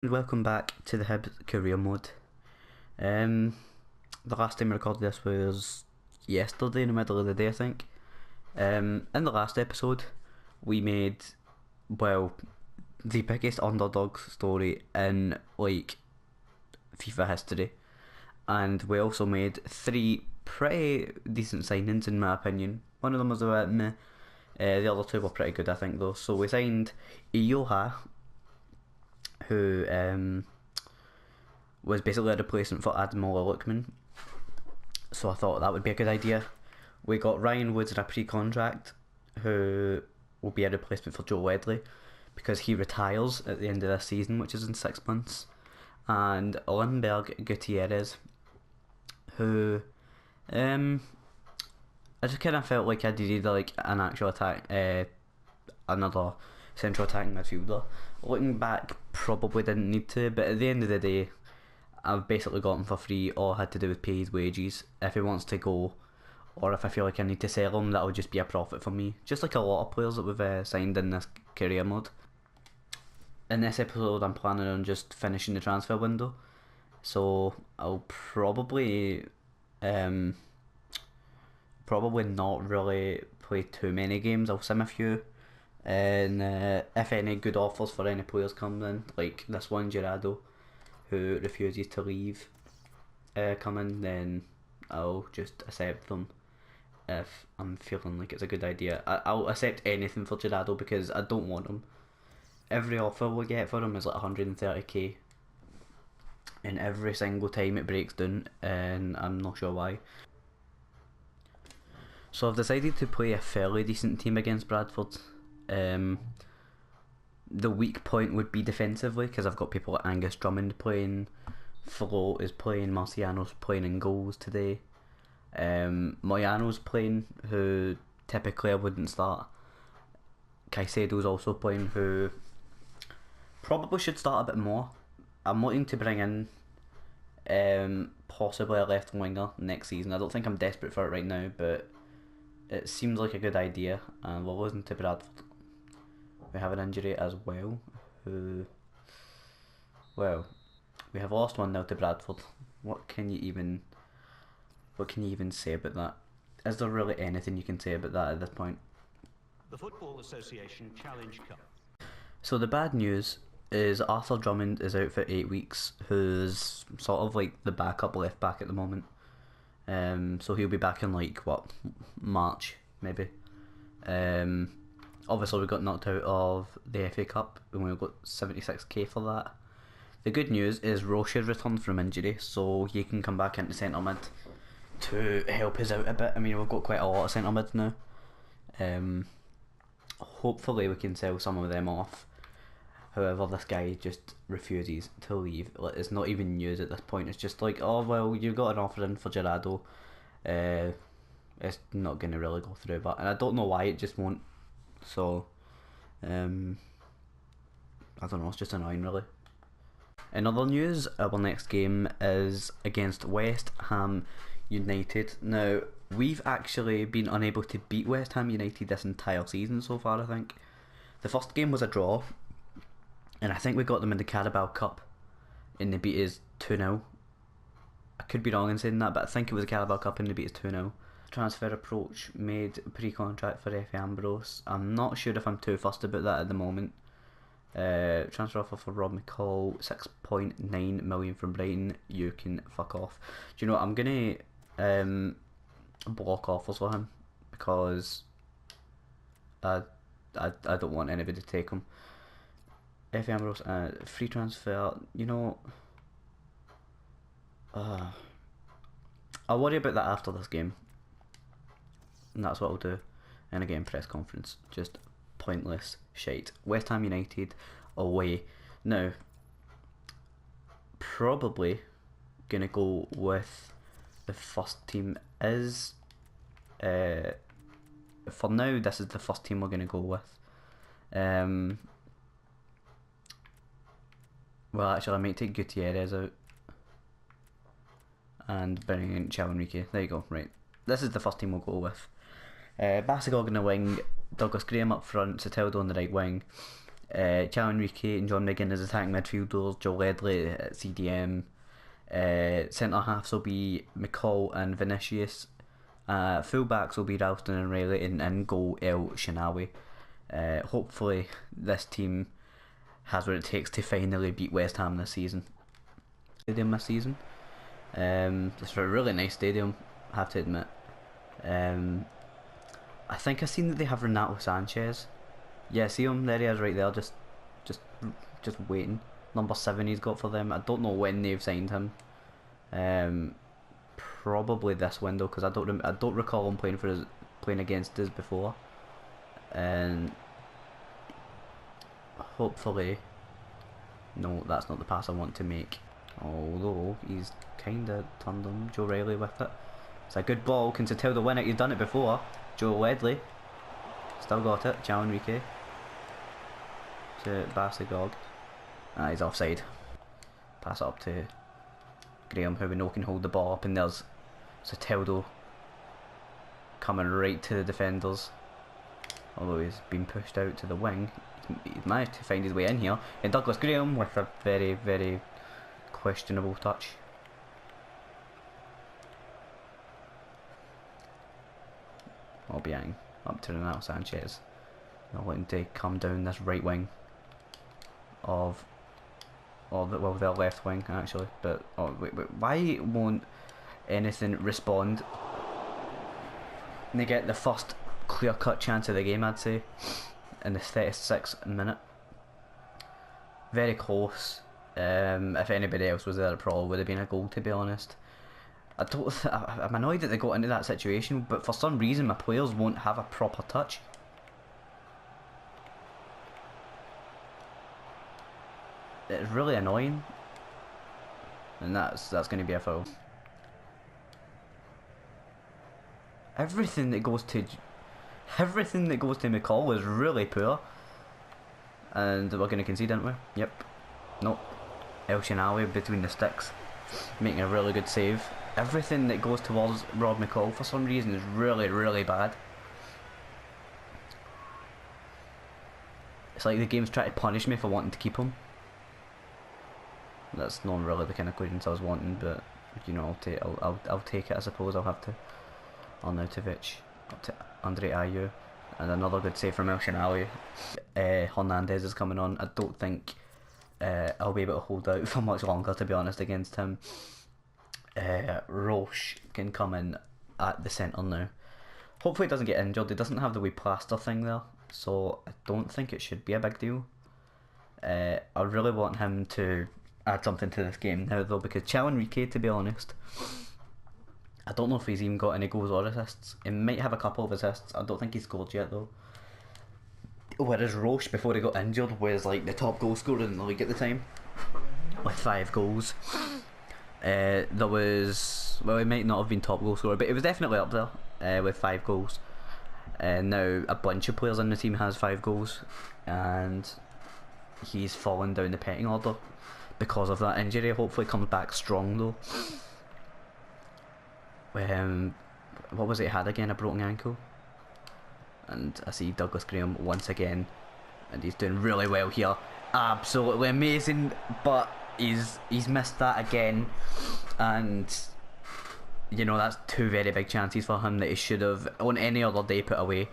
Welcome back to the Hibs career mode. The last time I recorded this was yesterday in the middle of the day, I think. In the last episode, we made, well, the biggest underdog story in, like, FIFA history. And we also made 3 pretty decent signings, in my opinion. One of them was a bit meh. The other 2 were pretty good, I think, though. So we signed Ioha, who was basically a replacement for Admiral Lookman. So I thought that would be a good idea. We got Ryan Woods in a pre-contract, who will be a replacement for Joe Wedley, because he retires at the end of this season, which is in 6 months. And Lindbergh Gutierrez, who I just kind of felt like I needed like an actual attack, another central attacking midfielder. Looking back, probably didn't need to, but at the end of the day, I've basically got him for free. All I had to do was pay his wages. If he wants to go, or if I feel like I need to sell him, that'll just be a profit for me. Just like a lot of players that we've signed in this career mode. In this episode, I'm planning on just finishing the transfer window, so I'll probably not really play too many games. I'll sim a few. And if any good offers for any players come in, like this one Gerardo, who refuses to leave, come in, then I'll just accept them if I'm feeling like it's a good idea. I'll accept anything for Gerardo because I don't want him. Every offer we get for him is like 130k, and every single time it breaks down, and I'm not sure why. So I've decided to play a fairly decent team against Bradford. The weak point would be defensively, because I've got people like Angus Drummond playing, Flo is playing, Marciano's playing in goals today, Moyano's playing, who typically I wouldn't start. Caicedo's also playing, who probably should start a bit more. I'm looking to bring in possibly a left winger next season. I don't think I'm desperate for it right now, but it seems like a good idea, and we're losing to Bradford. We have an injury as well, we have lost 1-0 to Bradford. What can you even say about that? Is there really anything you can say about that at this point? The Football Association Challenge Cup. So the bad news is Arthur Drummond is out for 8 weeks, who's sort of like the backup left back at the moment. So he'll be back in like what, March maybe. Obviously we got knocked out of the FA Cup and we got 76k for that. The good news is Rocher returned from injury, so he can come back into centre mid to help us out a bit. I mean, we've got quite a lot of centre mids now. Hopefully we can sell some of them off. However, this guy just refuses to leave. It's not even news at this point. It's just like, oh well, you got an offer in for Gerardo. It's not going to really go through, and I don't know why it just won't. So, I don't know, it's just annoying really. In other news, our next game is against West Ham United. Now, we've actually been unable to beat West Ham United this entire season so far, I think. The first game was a draw, and I think we got them in the Carabao Cup, and they beat us 2-0. I could be wrong in saying that, but I think it was a Carabao Cup and they beat us 2-0. Transfer approach made pre-contract for Efe Ambrose. I'm not sure if I'm too fussed about that at the moment. Transfer offer for Rob McCall, 6.9 million from Brighton. You can fuck off. Do you know what? I'm gonna block offers for him because I don't want anybody to take him. Efe Ambrose, free transfer. You know, I'll worry about that after this game. And that's what I'll do in a game press conference. Just pointless shite. West Ham United away. Now, probably gonna go with the first team is for now this is the first team we're gonna go with. Well, actually I might take Gutierrez out and bring in Chao Enrique. There you go, right. This is the first team we'll go with. Basagog in the wing, Douglas Graham up front, Soteldo on the right wing, Chal Enrique and John Megan as attacking midfielders, Joe Ledley at CDM. Centre halves will be McCall and Vinicius. Fullbacks will be Ralston and Riley, and in goal El Shinawi. Hopefully this team has what it takes to finally beat West Ham this season. It's a really nice stadium, I have to admit. I think I've seen that they have Renato Sanchez. Yeah, see him, there he is right there, just waiting. Number 7 he's got for them. I don't know when they've signed him. Probably this window, because I don't recall him playing against us before. And hopefully, no, that's not the pass I want to make. Although he's kinda turned on Joe Riley with it. It's a good ball. Can Soteldo win it? He's done it before. Joe Ledley still got it. Chal Enrique to Bassigog. He's offside. Pass it up to Graham, who we know can hold the ball up, and there's Soteldo coming right to the defenders. Although he's been pushed out to the wing, he's managed to find his way in here. And Douglas Graham with a very, very questionable touch. Obiang up to Renato Sanchez. Not wanting to come down this right wing of, well, their left wing actually. But wait, why won't anything respond? And they get the first clear-cut chance of the game, I'd say, in the 36th minute. Very close. If anybody else was there, it probably would have been a goal, to be honest. I'm annoyed that they got into that situation, but for some reason my players won't have a proper touch. It's really annoying, and that's going to be a foul. Everything that goes to McCall is really poor, and we're going to concede, aren't we? Yep. Nope. El Shinawi between the sticks, making a really good save. Everything that goes towards Rob McCall for some reason is really, really bad. It's like the game's trying to punish me for wanting to keep him. That's not really the kind of clearance I was wanting, but you know, I'll take it, I suppose. I'll have to. Arnautovic up to Andre Ayew, and another good save from El Shinawi. Hernandez is coming on. I don't think I'll be able to hold out for much longer, to be honest, against him. Roche can come in at the centre now. Hopefully he doesn't get injured. He doesn't have the wee plaster thing there, so I don't think it should be a big deal. I really want him to add something to this game now though, because Chal Enrique, to be honest, I don't know if he's even got any goals or assists. He might have a couple of assists. I don't think he's scored yet though. Whereas Roche, before he got injured, was like the top goal scorer in the league at the time, with 5 goals. There was, well, he might not have been top goal scorer, but he was definitely up there with 5 goals. Now a bunch of players in the team has 5 goals, and he's fallen down the pecking order because of that injury. Hopefully comes back strong though. What was it he had again? A broken ankle. And I see Douglas Graham once again, and he's doing really well here. Absolutely amazing, but he's missed that again, and you know, that's 2 very big chances for him that he should have on any other day put away.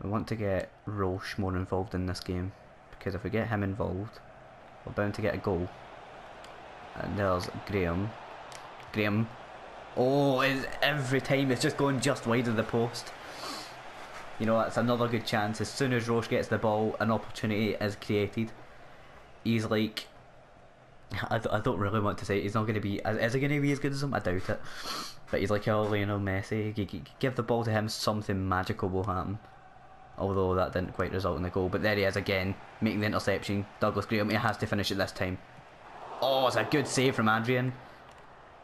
We want to get Roche more involved in this game, because if we get him involved, we're bound to get a goal. And there's Graham. Oh, every time it's just going just wide of the post. You know, that's another good chance. As soon as Roche gets the ball, an opportunity is created. He's like, I don't really want to say it. He's not going to be, is he going to be as good as him? I doubt it. But he's like, oh, Lionel Messi. Give the ball to him, something magical will happen. Although that didn't quite result in the goal. But there he is again, making the interception. Douglas Graham, he has to finish it this time. Oh, it's a good save from Adrian.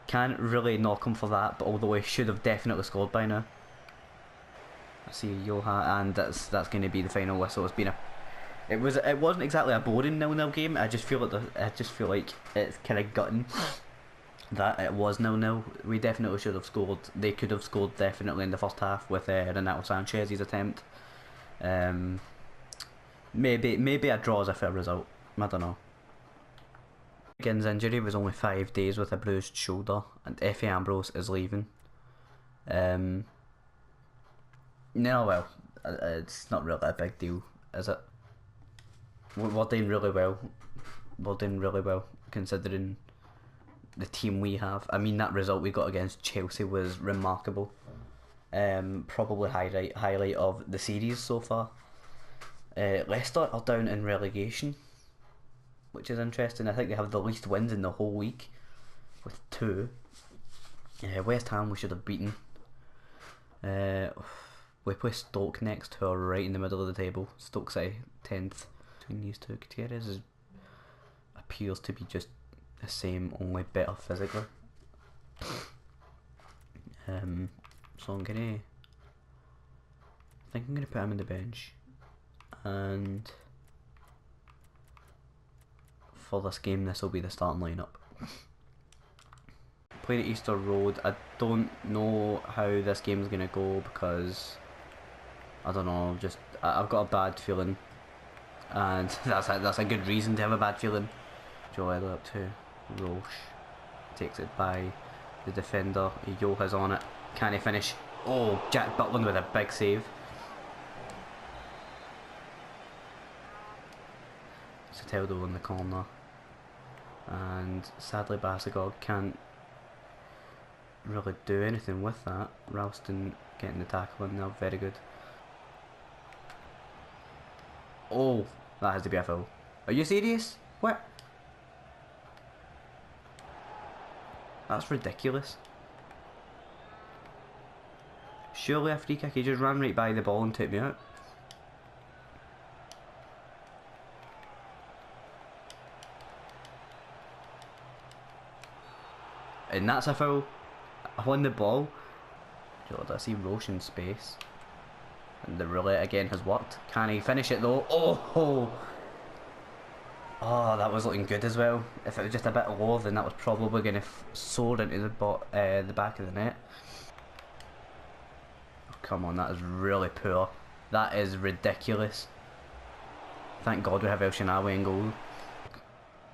Can't really knock him for that, but although he should have definitely scored by now. I see Joha, and that's going to be the final whistle. It's been it wasn't exactly a boring 0-0 game. I just feel like it's kind of gutting that it was 0-0. We definitely should have scored. They could have scored definitely in the first half with Renato Sanchez's attempt. Maybe a draw is a fair result. I don't know. Higgins' injury was only 5 days with a bruised shoulder, and Effie Ambrose is leaving. No, well, it's not really a big deal, is it? We're doing really well. We're doing really well considering the team we have. I mean, that result we got against Chelsea was remarkable. Probably highlight of the series so far. Leicester are down in relegation, which is interesting. I think they have the least wins in the whole week, with 2. West Ham we should have beaten. We play Stoke next, who are right in the middle of the table. Stoke City 10th. Between these two, Gutierrez appears to be just the same, only better physically. So I think I'm gonna put him on the bench, and for this game this will be the starting lineup. Played at Easter Road. I don't know how this game's gonna go because I don't know. I've got a bad feeling, and that's a good reason to have a bad feeling. Joe Elliott up to Roche, takes it by the defender. Yoha's on it. Can he finish? Oh, Jack Butland with a big save. Soteldo in the corner, and sadly Basagog can't really do anything with that. Ralston getting the tackle in there, very good. Oh, that has to be a foul. Are you serious? What? That's ridiculous. Surely a free kick. He just ran right by the ball and took me out. And that's a foul. I won the ball. God, I see Roche in space. And the roulette again has worked. Can he finish it though? Oh! Oh, that was looking good as well. If it was just a bit lower, then that was probably going to soar into the back of the net. Oh, come on, that is really poor. That is ridiculous. Thank God we have El Shinawi in goal.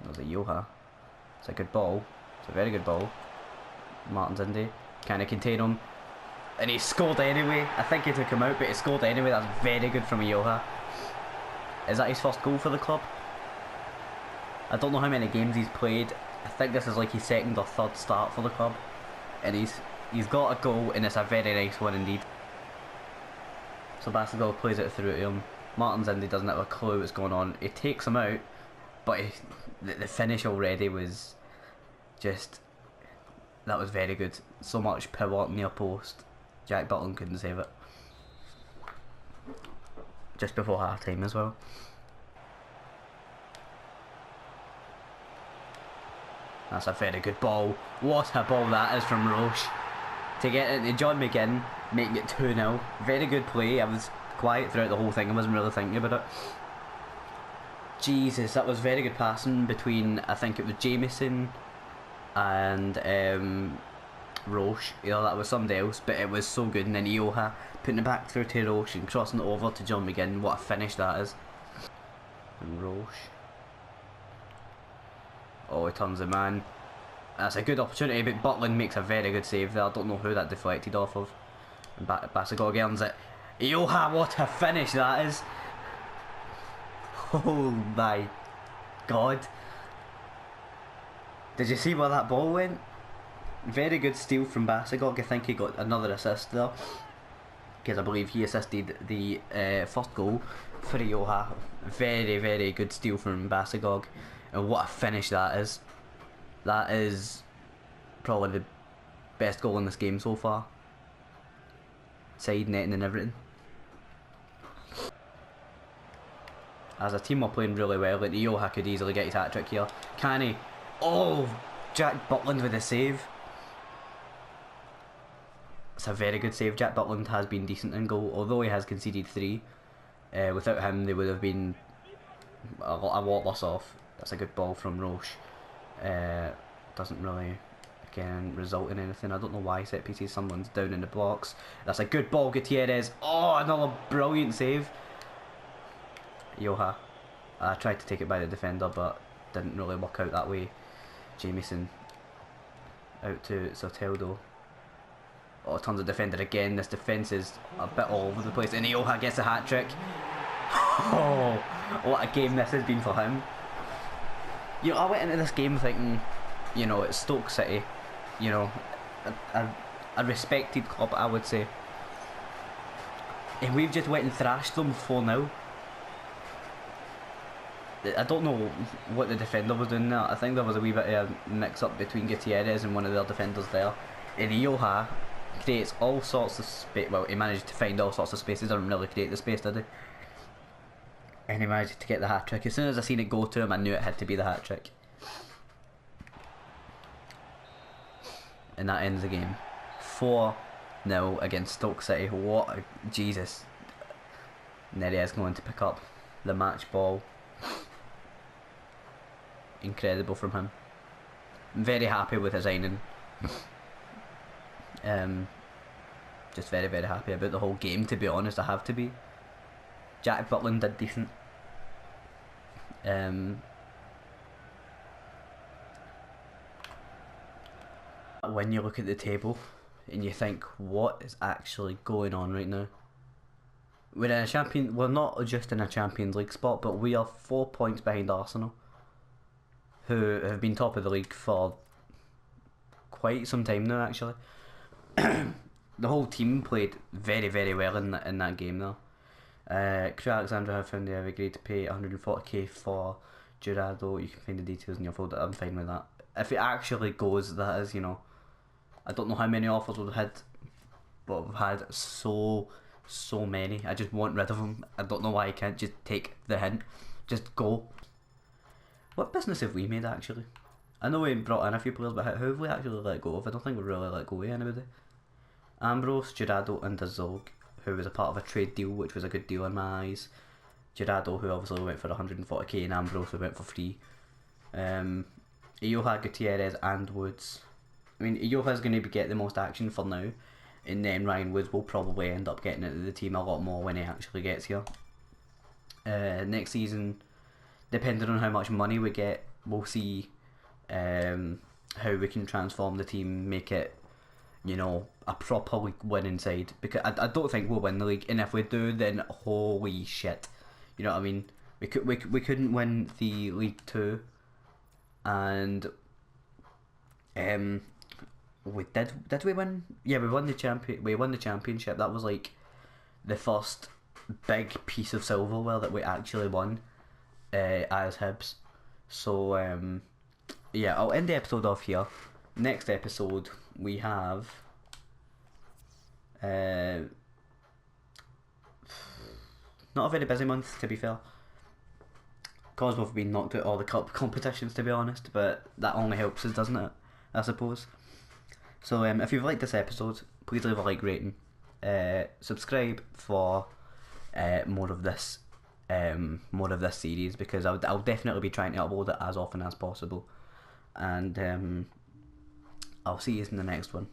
That was a Yoha. It's a good ball. It's a very good ball. Martin's Indy. Can he contain him? And he scored anyway. I think he took him out, but he scored anyway. That's very good from Yoha. Is that his first goal for the club? I don't know how many games he's played. I think this is like his second or third start for the club. And he's got a goal, and it's a very nice one indeed. So Basagol plays it through to him. Martin's Indy doesn't have a clue what's going on. He takes him out, but the finish already was just... That was very good. So much power near post. Jack Butland couldn't save it. Just before half time as well. That's a very good ball. What a ball that is from Roche. To get into John McGinn, making it 2-0. Very good play. I was quiet throughout the whole thing. I wasn't really thinking about it. Jesus, that was very good passing between, I think it was Jameson and Roche. You know, that was somebody else, but it was so good. And then Ioha putting it back through to Roche and crossing it over to John McGinn. What a finish that is. And Roche. Oh, he turns the man. That's a good opportunity, but Butland makes a very good save there. I don't know who that deflected off of. And Basagog earns it. Ioha, what a finish that is. Oh my God. Did you see where that ball went? Very good steal from Basagog. I think he got another assist there, because I believe he assisted the first goal for Ioha. Very, very good steal from Basagog. And what a finish that is. That is probably the best goal in this game so far. Side netting and everything. As a team we're playing really well. Like Ioha could easily get his hat-trick here. Can he? Oh! Jack Butland with a save. It's a very good save. Jack Butland has been decent in goal, although he has conceded 3. Without him they would have been a lot worse off. That's a good ball from Roche. Doesn't really, again, result in anything. I don't know why set pieces. Someone's down in the blocks. That's a good ball, Gutierrez. Oh, another brilliant save. Joha. Tried to take it by the defender, but didn't really work out that way. Jamieson out to Soteldo. Oh, turns the defender again. This defence is a bit all over the place, and Joha gets a hat trick. Oh, what a game this has been for him. You know, I went into this game thinking, you know, it's Stoke City, you know, a respected club, I would say. And we've just went and thrashed them 4-0. I don't know what the defender was doing there. I think there was a wee bit of a mix-up between Gutierrez and one of their defenders there. And Joha creates all sorts of space. Well, he managed to find all sorts of space. He didn't really create the space, did he? And he managed to get the hat-trick. As soon as I seen it go to him, I knew it had to be the hat-trick. And that ends the game. 4-0 against Stoke City. What a... Jesus. Neres going to pick up the match ball. Incredible from him. I'm very happy with his signing. Just very, very happy about the whole game, to be honest. I have to be. Jack Butland did decent. When you look at the table and you think, what is actually going on right now? We're in a champion. We're not just in a Champions League spot, but we are 4 points behind Arsenal, who have been top of the league for quite some time now. Actually, the whole team played very, very well in that game though. Crew Alexandra have found they have agreed to pay 140k for Jurado. You can find the details in your folder. I'm fine with that. If it actually goes, that is, you know, I don't know how many offers we've had, but we've had so many. I just want rid of them. I don't know why I can't just take the hint. Just go. What business have we made actually? I know we brought in a few players, but who have we actually let go of? I don't think we really let go of anybody. Ambrose, Jurado and Dazog, who was a part of a trade deal, which was a good deal in my eyes. Jurado, who obviously went for 140k, and Ambrose, who went for free. Ioha, Gutierrez and Woods. I mean, Ioha's going to get the most action for now, and then Ryan Woods will probably end up getting into the team a lot more when he actually gets here. Next season, depending on how much money we get, we'll see how we can transform the team, make it, you know, a proper league winning side. Because I don't think we'll win the league, and if we do, then holy shit, you know what I mean? We couldn't win the League 2, and did we win? Yeah, we won the championship. That was like the first big piece of silverware that we actually won as Hibs. So yeah, I'll end the episode off here. Next episode we have not a very busy month, to be fair, because we've been knocked out all the cup competitions, to be honest, but that only helps us, doesn't it, I suppose. So if you've liked this episode, please leave a like rating, subscribe for more of this series, because I'll definitely be trying to upload it as often as possible, and I'll see you in the next one.